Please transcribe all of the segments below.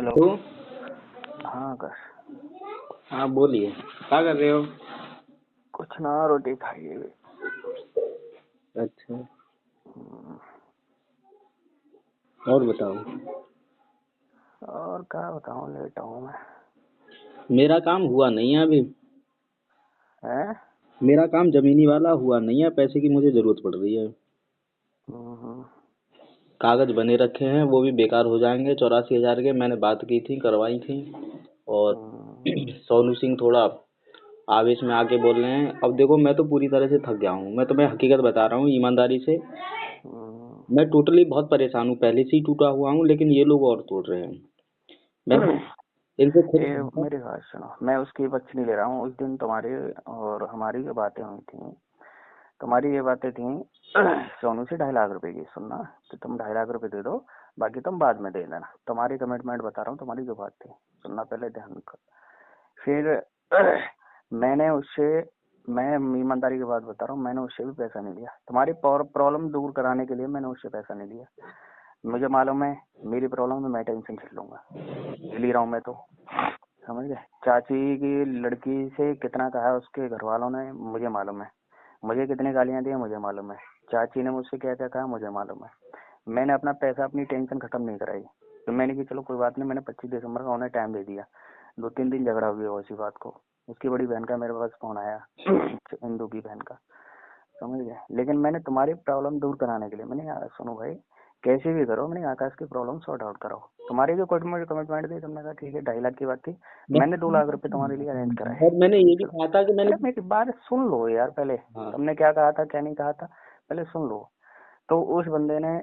Hello. तो हाँ कर। हाँ बोलिए, क्या कर रहे हो? कुछ ना, रोटी खाइए। अच्छा, और बताओ। और क्या बताऊँ, लेटा हूँ मैं। मेरा काम हुआ नहीं है अभी। हैं? मेरा काम जमीनी वाला हुआ नहीं है, पैसे की मुझे जरूरत पड़ रही है। हम्म, कागज बने रखे हैं, वो भी बेकार हो जाएंगे। 84,000 के मैंने बात की थी, करवाई थी। और सोनू सिंह थोड़ा आवेश में आके बोल रहे हैं। अब देखो, मैं तो पूरी तरह से थक गया हूँ। मैं तुम्हें हकीकत बता रहा हूँ ईमानदारी से। मैं टोटली बहुत परेशान हूँ, पहले से ही टूटा हुआ हूँ, लेकिन ये लोग और तोड़ रहे हैं। मैं इनको खुद ये मेरी बात सुनो, मैं उसकी पक्ष नहीं ले रहा हूँ। उस दिन तुम्हारी और हमारी जो बातें हुई थी, तुम्हारी ये बातें थी सोनू से 2.5 लाख रुपए की। सुनना, तो तुम 2.5 लाख रुपए दे दो, बाकी तुम बाद में दे देना। तुम्हारी कमिटमेंट बता रहा हूँ, तुम्हारी जो बात थी, सुनना पहले, ध्यान कर। फिर मैंने उससे, मैं ईमानदारी की बात बता रहा हूँ, मैंने उससे भी पैसा नहीं लिया। तुम्हारी प्रॉब्लम दूर कराने के लिए मैंने उससे पैसा नहीं लिया। मुझे मालूम है मेरी प्रॉब्लम में मैं टेंशन झेल लूंगा, झेल ही रहा हूँ मैं तो, समझ गए। चाची की लड़की से कितना कहा उसके घर वालों ने, मुझे मालूम है। मुझे कितनी गालियां दी मुझे मालूम है। चाची ने मुझसे क्या क्या कहा मुझे मालूम है। मैंने अपना पैसा, अपनी टेंशन खत्म नहीं कराई। तो मैंने कि चलो कोई बात नहीं, मैंने 25 दिसंबर का उन्हें टाइम दे दिया। 2-3 दिन झगड़ा हुआ उसी बात को। उसकी बड़ी बहन का मेरे पास फोन आया इंदू की बहन का, समझ गए। लेकिन मैंने तुम्हारी प्रॉब्लम दूर कराने के लिए, मैंने यार सुनो भाई, कैसे भी करो, मैंने आकाश की प्रॉब्लम सॉर्ट आउट करो। तुम्हारी जो कमिटमेंट थी, तुमने कहा ठीक है 2.5 लाख की बात थी, मैंने 2 लाख रुपए तुम्हारे लिए अरेंज कराए। और मैंने मैंने ये भी चलो, कहा था कि मैंने अरे मेरी बात सुन लो यार पहले। हाँ, तुमने क्या कहा था क्या नहीं कहा था, पहले सुन लो। तो उस बंदे ने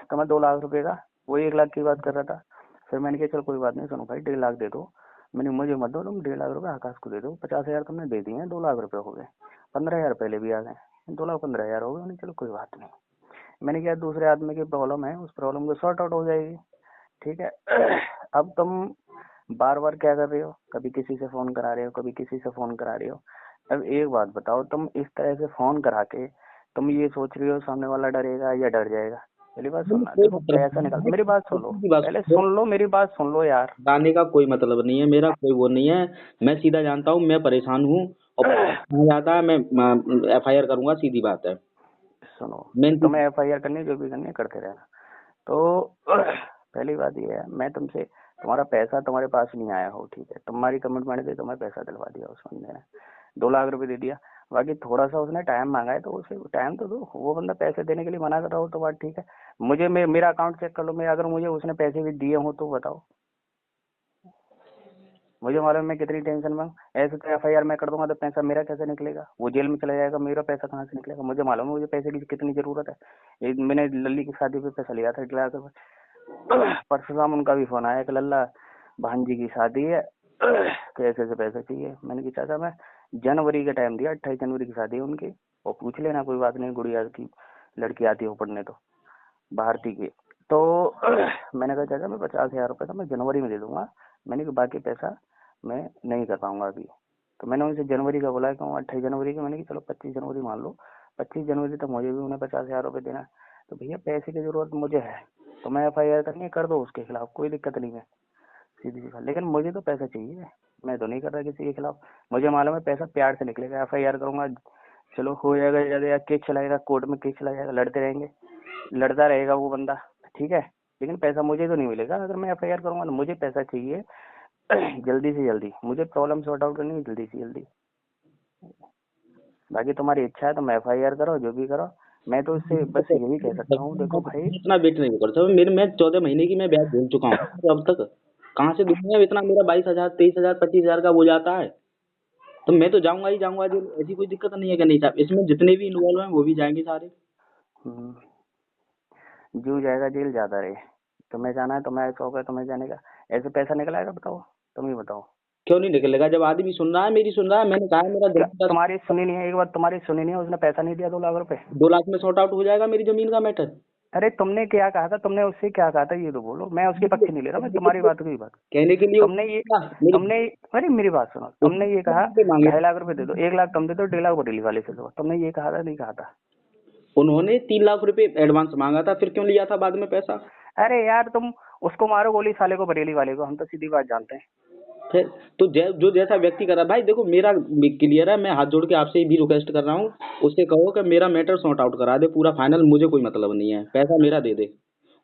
तुम्हें 2 लाख रुपए का, वो 1 लाख की बात कर रहा था। फिर मैंने कहा चलो कोई बात नहीं, सुनो भाई 1.5 लाख दे दो। मैंने, मुझे मत दो तुम 1.5 लाख रुपए, आकाश को दे दो। 50,000 तुमने दे दिए हैं, 2 लाख रुपए हो गए। 15,000 पहले भी आ गए, 2,15,000 हो गए। चलो कोई बात नहीं। मैंने कहा दूसरे आदमी की प्रॉब्लम है, उस प्रॉब्लम को सॉर्ट आउट हो जाएगी, ठीक है। अब तुम बार बार क्या कर रहे हो, कभी किसी से फोन करा रहे हो, कभी किसी से फोन करा रहे हो। अब एक बात बताओ, तुम इस तरह से फोन करा के तुम ये सोच रहे हो सामने वाला डरेगा या डर जाएगा? पहली बात मैंने सुनना, कोई देखो मतलब पैसा निकाल, नहीं मेरी बात है, सुन लो, सीधी बात पहले सुनो। सुन लो, मेरी बात सुन लो यार। जाने का कोई मतलब नहीं है, मेरा कोई वो नहीं है। मैं सीधा जानता हूँ, मैं परेशान हूँ। और कहा जाता है मैं FIR करूंगा, सीधी बात है। सुनो, मैं तुम्हें FIR करनी है, जो भी करनी है करते रहना। तो पहली बात ये है, मैं तुमसे, तुम्हारा पैसा तुम्हारे पास नहीं आया हो, ठीक है, तुम्हारी कमिटमेंट थी, तुम्हें पैसा दिलवा दिया उस बंदे ने, 2 लाख रुपए दे दिया। बाकी थोड़ा सा उसने टाइम मांगा है, तो उसे टाइम तो दो। वो बंदा पैसे देने के लिए मना कर रहा हो तो बात ठीक है। मुझे मेरा अकाउंट चेक कर लो, मैं अगर मुझे उसने पैसे भी दिए हो तो बताओ। मुझे मालूम है मैं कितनी टेंशन में हूँ। ऐसे तो FIR मैं कर दूंगा तो पैसा मेरा कैसे निकलेगा, वो जेल में चला जाएगा, मेरा पैसा कहाँ से निकलेगा? मुझे मालूम है मुझे पैसे की कितनी जरूरत है। मैंने लल्ली की शादी पे पैसा लिया था 1 लाख। परसों शाम उनका भी फोन आया कि लल्ला भांजी की शादी है, कैसे से पैसे चाहिए। मैंने कहा चाचा मैं जनवरी का टाइम दिया, 28 जनवरी की शादी है उनकी, और पूछ लेना, कोई बात नहीं, गुड़िया की लड़की आती हो पढ़ने तो, भारती की। तो मैंने कहा चाचा मैं 50,000 रुपए था मैं जनवरी में दे दूंगा, मैंने कहा बाकी पैसा मैं नहीं कर पाऊंगा अभी। तो मैंने उनसे जनवरी का बोला कि 28 जनवरी का, मैंने कहा चलो 25 जनवरी मान लो, 25 जनवरी तक मुझे भी उन्हें 50,000 रुपए देना है। तो भैया पैसे की जरूरत मुझे है, तो मैं FIR करनी है कर दो उसके खिलाफ, कोई दिक्कत नहीं है, सीधी सी बात। लेकिन मुझे तो पैसा चाहिए, मैं तो नहीं कर रहा किसी के खिलाफ। मुझे मालूम है पैसा प्यार से निकलेगा। FIR करूंगा, चलो हो जाएगा, ज्यादा केस चलाएगा, कोर्ट में केस चला जाएगा, लड़ते रहेंगे, लड़ता रहेगा वो बंदा, ठीक है। लेकिन पैसा मुझे तो नहीं मिलेगा। अगर मैं FIR करूंगा तो मुझे पैसा चाहिए जल्दी से जल्दी, मुझे प्रॉब्लम सॉर्ट आउट करनी है जल्दी से जल्दी। बाकी तुम्हारी इच्छा है तो मैं FIR करो, जो भी करो। मैं तो इससे बस यही कह सकता हूँ, देखो भाई, इतना वेट नहीं कर सकता। मेरे मैं 14 महीने की मैं ब्याज भूल चुका हूँ, तो अब तक कहाँ से दूंगा इतना? मेरा 22,000, 23,000, 25,000 का वो जाता है, तो मैं तो जाऊंगा ही जाऊंगा। जो ऐसी कोई दिक्कत नहीं है कि नहीं साहब, इसमें जितने भी इन्वॉल्व हैं वो भी जाएंगे सारे। जो जाएगा जेल जाता रहे। तुम्हें जाना है, तुम्हें शौक है, तुम्हें जाने का, ऐसे पैसा निकल आएगा? बताओ, तुम ही बताओ। क्यों नहीं निकलेगा? जब आदमी सुन रहा है, मेरी सुन रहा है, मैंने कहा है मेरा क्या जमीन का तुम्हारी सुनी नहीं है? एक बार तुम्हारी सुनी नहीं है, उसने पैसा नहीं दिया 2 लाख रुपए। 2 लाख में सॉर्ट आउट हो जाएगा मेरी जमीन का मैटर। अरे तुमने क्या कहा था, तुमने उससे क्या कहा था ये तो बोलो। मैं उसके पक्ष नहीं ले रहा, मैं तुम्हारी बात की बात। कहने के लिए तुमने ये मेरी तुमने अरे मेरी बात सुनो, तुमने ये कहा उसने मांगे 2.5 लाख रुपए दे दो, 1 लाख तुम दे दो, 1.5 लाख बरेली वाले से दो। तुमने ये कहा था नहीं कहा था? उन्होंने 3 लाख रुपए एडवांस मांगा था, फिर क्यों लिया था बाद में पैसा? अरे यार तुम उसको मारो गोली साले को, बरेली वाले को, हम तो सीधी बात जानते हैं। फिर तो जो जैसा व्यक्ति कर रहा है भाई, देखो मेरा क्लियर है, मैं हाथ जोड़ के आपसे भी रिक्वेस्ट कर रहा हूँ, उससे कहो कि मेरा मैटर सॉर्ट आउट करा दे पूरा फाइनल, मुझे कोई मतलब नहीं है, पैसा मेरा दे दे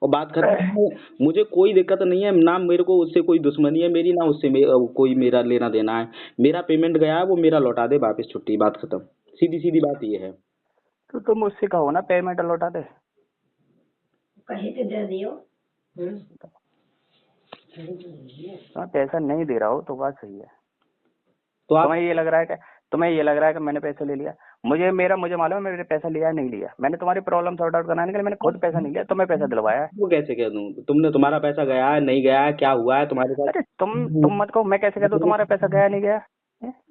और बात खत्म है। मुझे कोई दिक्कत नहीं है ना, मेरे को उससे कोई दुश्मनी है मेरी, ना उससे कोई मेरा लेना देना है। मेरा पेमेंट गया है, वो मेरा लौटा दे वापस, छुट्टी, बात खत्म। सीधी सीधी बात ये है। तो तुम उससे कहो ना पेमेंट लौटा दे। कहीं पे दे दियो। हाँ, पैसा नहीं दे रहा हो तो बात सही है। तो आप तुम्हें ये लग रहा है कि मैंने पैसे ले लिया। मुझे मालूम है मैंने पैसा लिया नहीं लिया। मैंने तुम्हारी प्रॉब्लम सॉर्ट आउट कराने के लिए मैंने खुद पैसा नहीं लिया, तुम्हें पैसा दिलवाया है। वो कैसे कह दूं, तुमने, तुम्हारा पैसा गया है नहीं गया है, क्या हुआ है तुम्हारे साथ? अरे तुम मत कहो, मैं कैसे कह दूं तुम्हारा पैसा गया नहीं गया?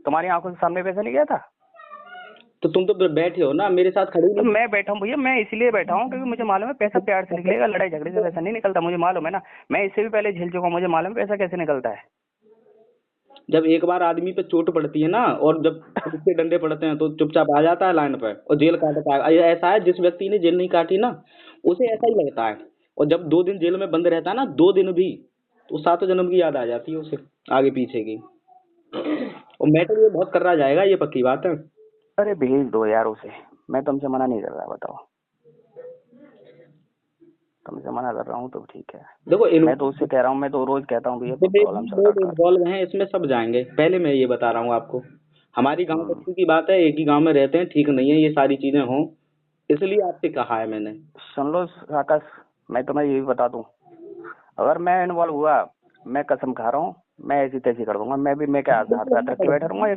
तुम्हारी आंखों के सामने पैसा नहीं गया था? तो तुम तो बैठे हो ना मेरे साथ खड़े तो नहीं। मैं बैठा हूँ भैया, मैं इसलिए बैठा हूँ क्योंकि मुझे मालूम है पैसा प्यार से निकलेगा, लड़ाई झगड़े से पैसा नहीं निकलता। मुझे मालूम है ना, मैं इससे भी पहले झेल चुका हूँ, मुझे मालूम है पैसा कैसे निकलता है। जब एक बार आदमी पे चोट पड़ती है ना, और जब उसके डंडे पड़ते हैं तो चुपचाप आ जाता है लाइन पे और जेल काटता है। ऐसा है, जिस व्यक्ति ने जेल नहीं काटी ना, उसे ऐसा ही लगता है। और जब 2 दिन जेल में बंद रहता है ना, 2 दिन भी, तो 7 जन्म की याद आ जाती है उसे, आगे पीछे की। और मैटर ये बहुत कर रहा जाएगा, ये पक्की बात है। अरे भेज दो यार उसे, मैं तुमसे मना नहीं कर रहा, बताओ। तुमसे मना कर रहा हूँ तो ठीक है। देखो मैं तो उससे कह रहा हूँ, मैं तो रोज कहता हूँ भैया प्रॉब्लम सॉर्ट लोग आउट कर। इन्वॉल्व हैं इसमें, सब जाएंगे। पहले मैं ये बता रहा हूँ आपको, हमारी गांव बस्ती की बात है, एक ही गांव में रहते हैं, ठीक नहीं है ये सारी चीजें हों, इसलिए आपसे कहा है मैंने। सुन लो आकाश, मैं तुम्हें ये भी बता दूं, अगर मैं इन्वॉल्व हुआ, मैं कसम खा रहा हूँ, मैं ऐसी तैसी कर दूंगा। मैं क्या हाथ रख के बैठा रहूंगा?